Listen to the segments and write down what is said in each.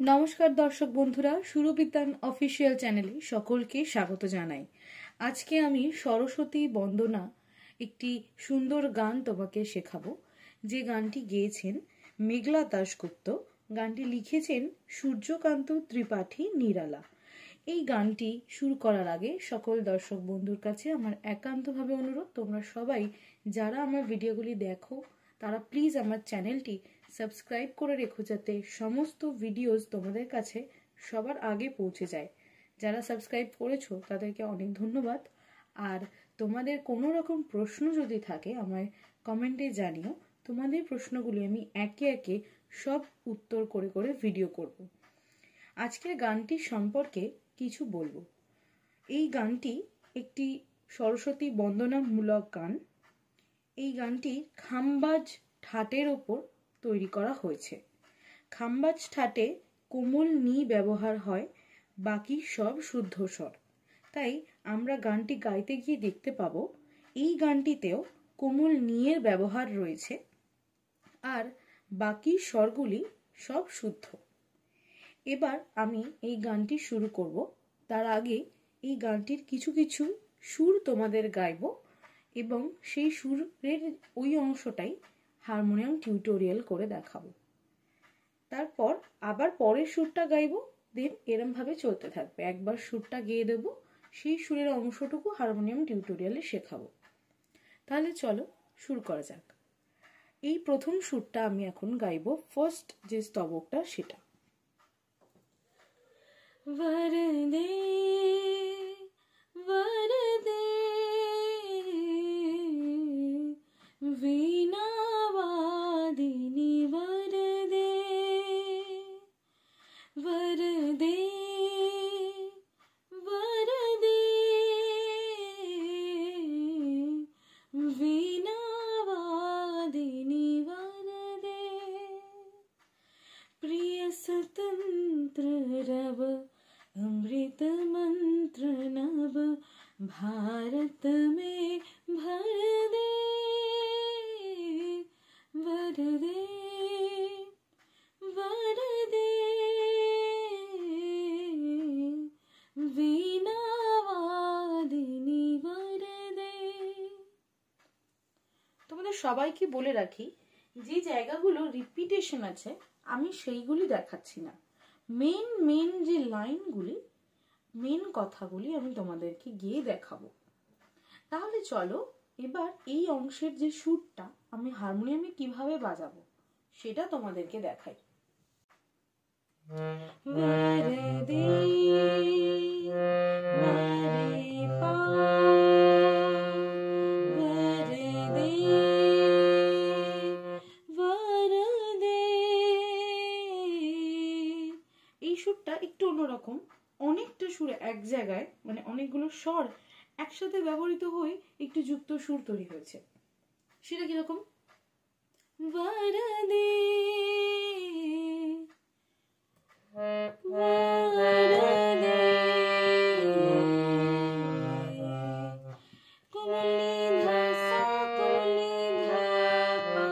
নমস্কার দর্শক বন্ধুরা, সুরবিতান অফিসিয়াল চ্যানেলে সকলকে স্বাগত জানাই। আজকে আমি সরস্বতী বন্দনা একটি সুন্দর গান তোমাকে শেখাবো, যে গানটি গেয়েছেন মেঘলা দাশগুপ্ত। গানটি লিখেছেন সূর্যকান্ত ত্রিপাঠী নিরালা। এই গানটি শুরু করার আগে সকল দর্শক বন্ধুর কাছে আমার একান্তভাবে অনুরোধ, তোমরা সবাই যারা আমার ভিডিওগুলি দেখো তারা প্লিজ আমার চ্যানেলটি সাবস্ক্রাইব করে রেখো, যাতে সমস্ত ভিডিওস তোমাদের কাছে সবার আগে পৌঁছে যায়। যারা সাবস্ক্রাইব করেছো তাদেরকে অনেক ধন্যবাদ। আর তোমাদের কোনো রকম প্রশ্ন যদি থাকে আমায় কমেন্টে জানিও। তোমাদের প্রশ্নগুলি আমি একে একে সব উত্তর করে করে ভিডিও করব। আজকের গানটি সম্পর্কে কিছু বলবো। এই গানটি একটি সরস্বতী বন্দনামূলক গান। এই গানটি খামবাজ ঠাটের ওপর তৈরি করা হয়েছে। খামবাজ ঠাটে কোমল নি ব্যবহার হয়, বাকি সব শুদ্ধ স্বর। তাই আমরা গানটি গাইতে গিয়ে দেখতে পাবো এই গানটিতেও কোমল নিয়ের ব্যবহার রয়েছে, আর বাকি স্বরগুলি সব শুদ্ধ। এবার আমি এই গানটি শুরু করব। তার আগে এই গানটির কিছু কিছু সুর তোমাদের গাইব এবং সেই সুরের ওই অংশটাই হারমোনিয়াম টিউটোরিয়াল করে দেখাবো। তারপর আবার পরের সুরটা গাইবো, দেন এরম ভাবে চলতে থাকবে। একবার সুরটা গেয়ে দেব, সেই সুরের অংশটুকু হারমোনিয়াম টিউটোরিয়ালে শেখাবো। তাহলে চলো শুরু করা যাক। এই প্রথম সুরটা আমি এখন গাইবো, ফার্স্ট যে স্তবকটা সেটা। वरदे वरदे वीणावादिनी वरदे वरदे वरदे वीणावादिनी वरदे प्रिय स्वतंत्र रव अमृत मंत्र नभ भारत में भर दे वर दे वर दे वीणावादिनी वर दे। তোমাদের সবাইকে বলে রাখি, যে জায়গাগুলো রিপিটেশন আছে আমি সেইগুলি দেখাচ্ছি না। মেন যে লাইনগুলি, মেন কথাগুলি আমি তোমাদেরকে গিয়ে দেখাবো। তাহলে চলো এবার এই অংশের যে সুরটা আমি হারমোনিয়ামে কিভাবে বাজাবো সেটা তোমাদেরকে দেখাই। এই সুরটা একটু অন্যরকম, অনেকটা সুর এক জায়গায়, মানে অনেকগুলো স্বর একসাথে ব্যবহৃত হয়ে একটু যুক্ত সুর তৈরি হয়েছে। সেটা কিরকম? वरदे वरदे कोमली धसा कोमली धपा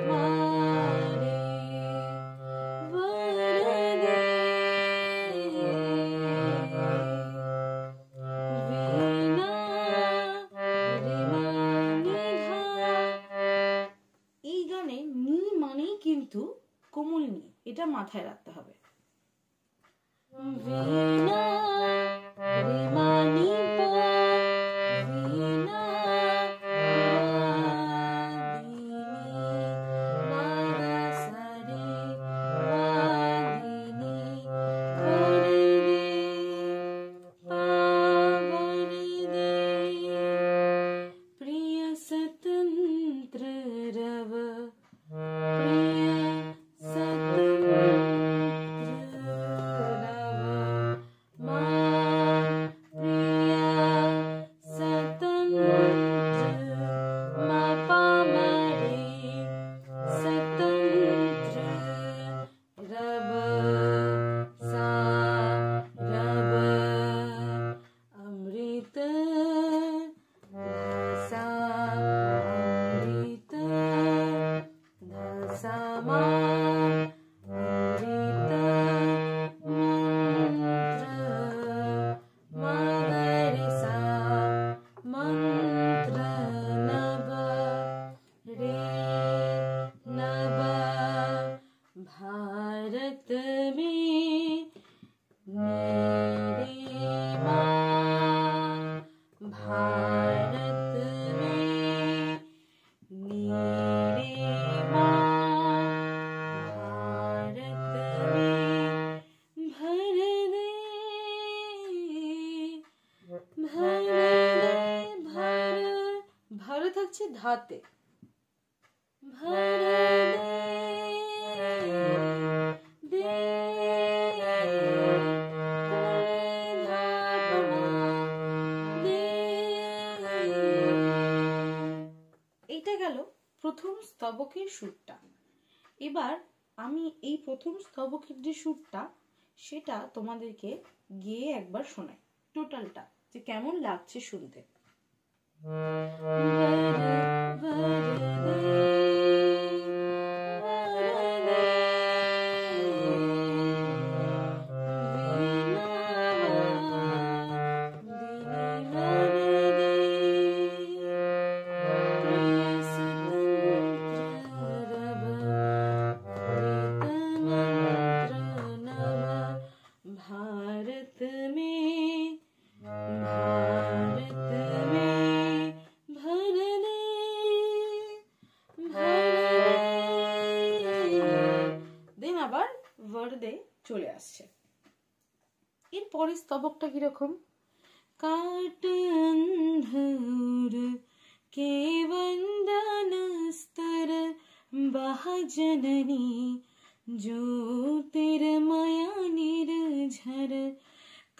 मारे वरदे वीणा रिमानी धा। এই গানে নি মানেই কিন্তু কোমল নি, এটা মাথায় রাখতে হবে। वीणा रिमानी पा वीणा वादिनी वादा सरे वादिनी वरदे पावरदे प्रिय स्वतंत्र रव प्रिय स्वतंत्र रव भारत में मेरी माँ, भारत में मेरी माँ, भारत में भर दे, भर दे, भर থাকছে ধাতে, भर दे, এইটা গেল প্রথম স্তবকের সুরটা। এবার আমি এই প্রথম স্তবকের যে সুরটা সেটা তোমাদেরকে গেয়ে একবার শোনাই, টোটালটা যে কেমন লাগছে শুনতে। भारत में, भारत में भर दे, দেন আবার ওয়ার্ডে চলে আসছে। এর পরের স্তবকটা কিরকম, काट अंधूर के वंदन स्तर बहुजननी ज्योतिर्मया निर्झर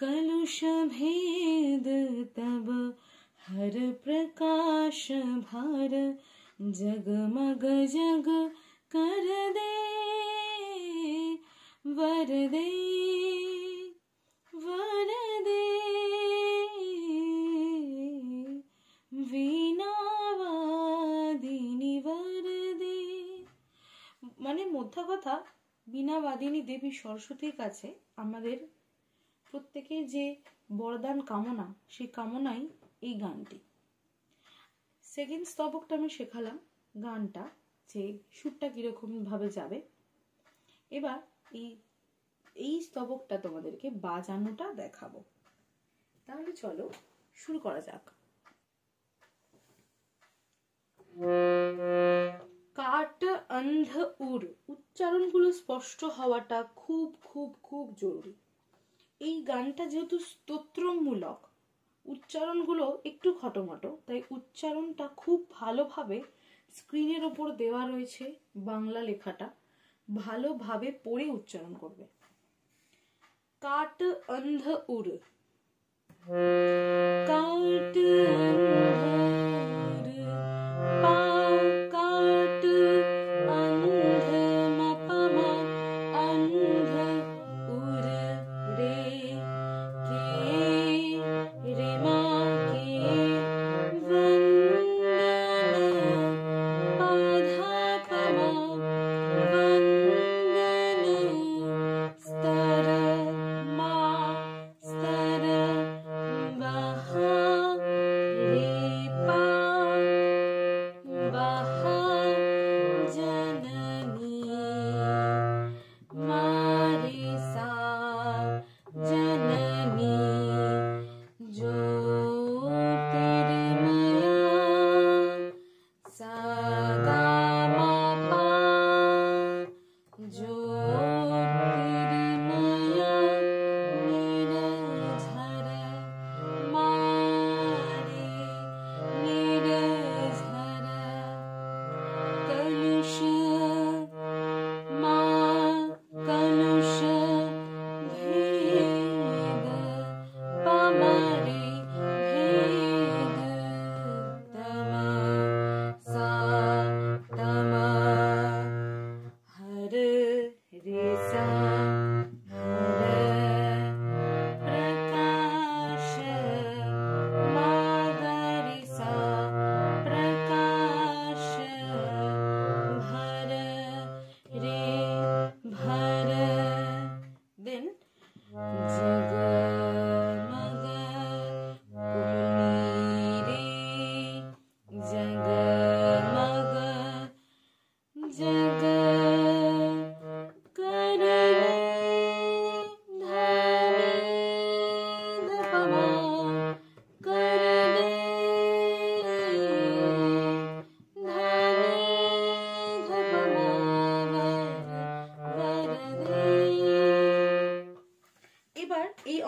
कलुष भेद तब हर प्रकाश भार जगमग जग कर दे, वर दे, वर दे, वीणावादिनी वर दे। মানে মোদ্দা কথা, বীণাবাদিনী দেবী সরস্বতীর কাছে আমাদের প্রত্যেকের যে বরদান কামনা, সেই কামনাই এই গানটি। সেকেন্ড স্তবকটা আমি শেখালাম গানটা যে সুরটা কিরকম ভাবে যাবে। এবার এই স্তবকটা তোমাদেরকে বাজানোটা দেখাবো। তাহলে চলো শুরু করা যাক। কাট অন্ধ উর, উচ্চারণগুলো স্পষ্ট হওয়াটা খুব খুব খুব জরুরি। এই গানটা যেহেতু স্তোত্রমূলক, উচ্চারণগুলো একটু খটোমটো, তাই উচ্চারণটা খুব ভালোভাবে স্ক্রিনের ওপর দেওয়া রয়েছে, বাংলা লেখাটা ভালোভাবে পড়ে উচ্চারণ করবে। কাট অন্ধ উর, কাট অন্ধ পা, কাট অন্ধ মপমা, অন্ধ উর রে কে, রে মা কে বন্দন পাধা পমা, বন্দন স্তর মা, স্তর বাহা রে পা,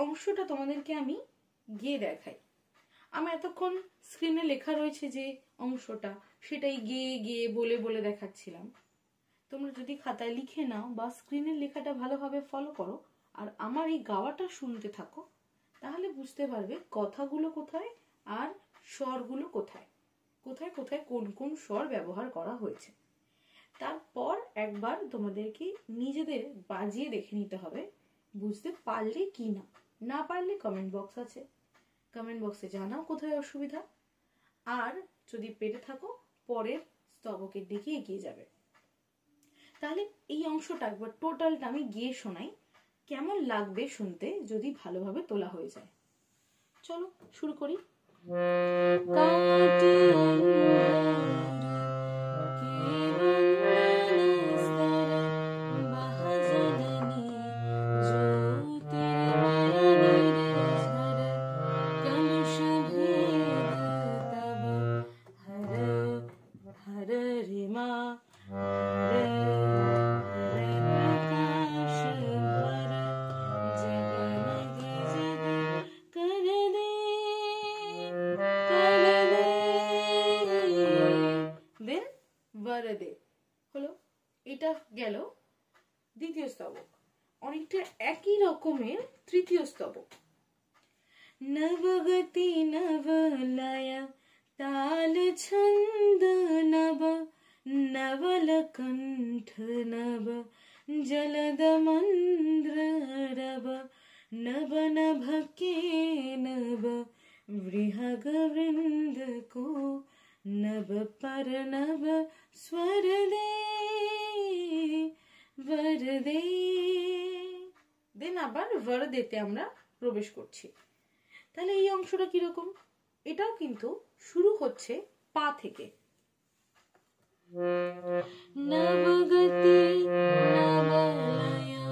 অংশটা তোমাদেরকে আমি গেয়ে দেখাই। আমি এতক্ষণ স্ক্রিনে লেখা রয়েছে যে অংশটা, সেটাই গেয়ে গেয়ে বলে বলে দেখাচ্ছিলাম। তোমরা যদি খাতায় লিখে নাও বা স্ক্রিনের লেখাটা ভালোভাবে ফলো করো আর আমার এই গাওয়াটা শুনতে থাকো, তাহলে বুঝতে পারবে কথাগুলো কোথায় আর স্বরগুলো কোথায়, কোথায় কোথায় কোন কোন স্বর ব্যবহার করা হয়েছে। তারপর একবার তোমাদেরকে নিজেদের বাজিয়ে দেখে নিতে হবে বুঝতে পারলে কি না। না পারলে কমেন্ট বক্স আছে, কমেন্ট বক্সে জানাও কোথায় অসুবিধা। আর যদি পেরে থাকো পরের স্তবকের দিকে এগিয়ে যাবে। তাহলে এই অংশটা একবার টোটালটা আমি গিয়ে শোনাই, কেমন লাগবে শুনতে যদি ভালোভাবে তোলা হয়ে যায়। চলো শুরু করি। वरदे হলো, এটা গেল দ্বিতীয় স্তবক। অনেকটা একই রকমের তৃতীয় স্তবক। নবগতি নবলয়া তাল ছন্দ নব, নবল কণ্ঠ নব, জলদ মন্দ্র রব, নব নভ के नभ, वृहग वृंद को नभ पर नभ स्वर दे वर दे। দেন আবার বর দেতে আমরা প্রবেশ করছি। তাহলে এই অংশটা কিরকম? এটাও কিন্তু শুরু হচ্ছে পা থেকে। নবগতি নবলয়া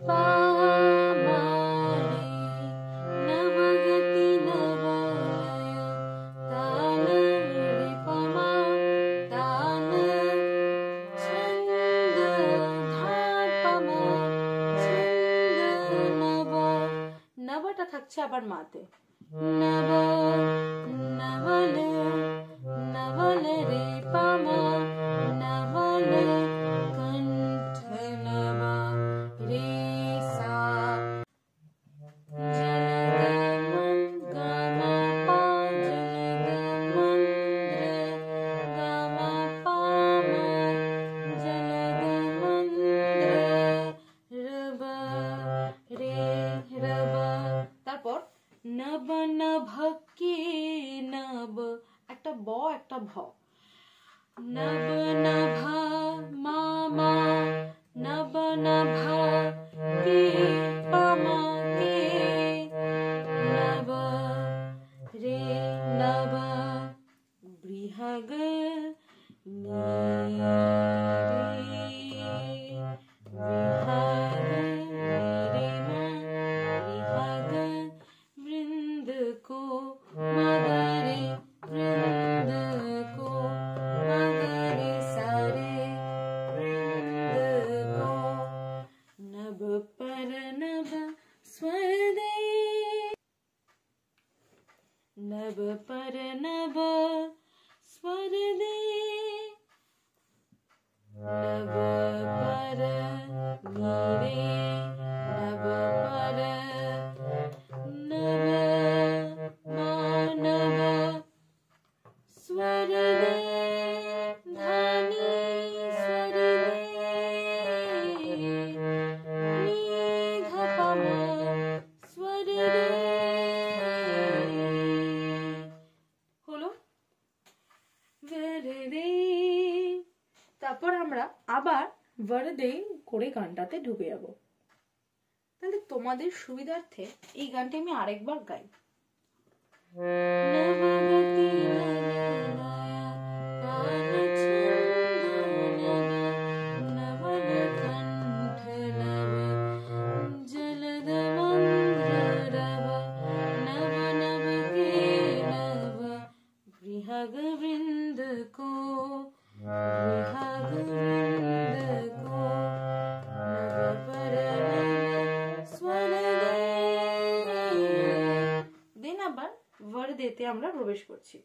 পা মা রে, নবগতি নবলয়া তাল রে পা মা, তাল ছন্দ ধা পা মা, ছন্দ নব। নবটা থাকছে আবার মাতে। নব নবল নবল রে পা মা, নবল কণ্ঠ নব রে সা, জলদ গা মা পা, জলদ মন্দ্র গা মা পা মা, জলদ মন্দ্র রব রে রব। তারপর নব নভ के नभ, একটা ব একটা ভ। নব নভা মা মা, নব নভা के পা মা के, নব রে নব, বৃহগ নি রে, বৃহগ রে মা, বৃহগ वृंद को मगरे, वृंद को मगरे सारे, वृंद को नभ पर नभ स्वर दे, नभ पर नभ स्वर दे, नभ पर नीरे, नभ पर नभ मानव स्वर दे, धनी स्वर दे, नी ध प म स्वर दे। হলো वरदे। তারপর আমরা আবার वरदे করে গানটাতে ঢুকে যাব। তাহলে তোমাদের সুবিধার্থে এই গানটি আমি আরেকবার গাই। নবগতি নবলয়া তাল ছন্দ নব, নবল কণ্ঠ নব, জলদ মন্দ্র রব, নব নভ के नभ, বৃহগ বৃন্দ को, বৃহগ বৃন্দ को, नभ पर नभ स्वर दे। এতে আমরা প্রবেশ করছি।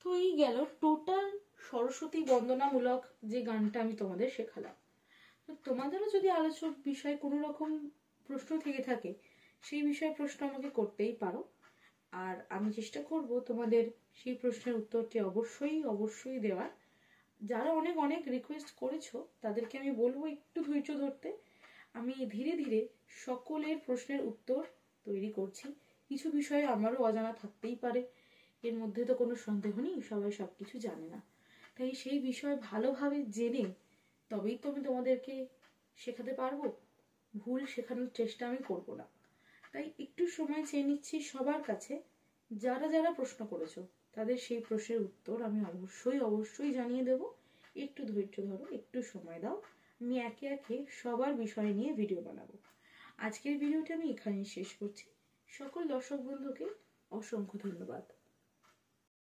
তো এই গেল টোটাল সরস্বতী বন্দনামূলক যে গানটা আমি তোমাদের শেখালাম। তো তোমাদেরও যদি আলোচক বিষয়ে কোনো রকম প্রশ্ন থেকে থাকে, সেই বিষয়ে প্রশ্ন আমাকে করতেই পারো, আর আমি চেষ্টা করব তোমাদের সেই প্রশ্নের উত্তরটি অবশ্যই দেওয়ার। যারা অনেক অনেক রিকোয়েস্ট করেছো তাদেরকে আমি বলবো একটু ধৈর্য ধরতে। আমি ধীরে ধীরে সকলের প্রশ্নের উত্তর তৈরি করছি। কিছু বিষয়ে আমারও অজানা থাকতেই পারে, এর মধ্যে তো কোনো সন্দেহ নেই, সবাই সবকিছু জানে না। তাই সেই বিষয় ভালোভাবে জেনে তবেই তো আমি তোমাদেরকে শেখাতে পারবো। ভুল শেখানোর চেষ্টা আমি করব না। তাই একটু সময় চেয়ে নিচ্ছি সবার কাছে। যারা যারা প্রশ্ন করেছো তাদের সেই প্রশ্নের উত্তর আমি অবশ্যই জানিয়ে দেব। একটু ধৈর্য ধরো, একটু সময় দাও, আমি একে একে সবার বিষয় নিয়ে ভিডিও বানাবো। আজকের ভিডিওটা আমি এখানেই শেষ করছি। সকল দর্শক বন্ধুকে অসংখ্য ধন্যবাদ।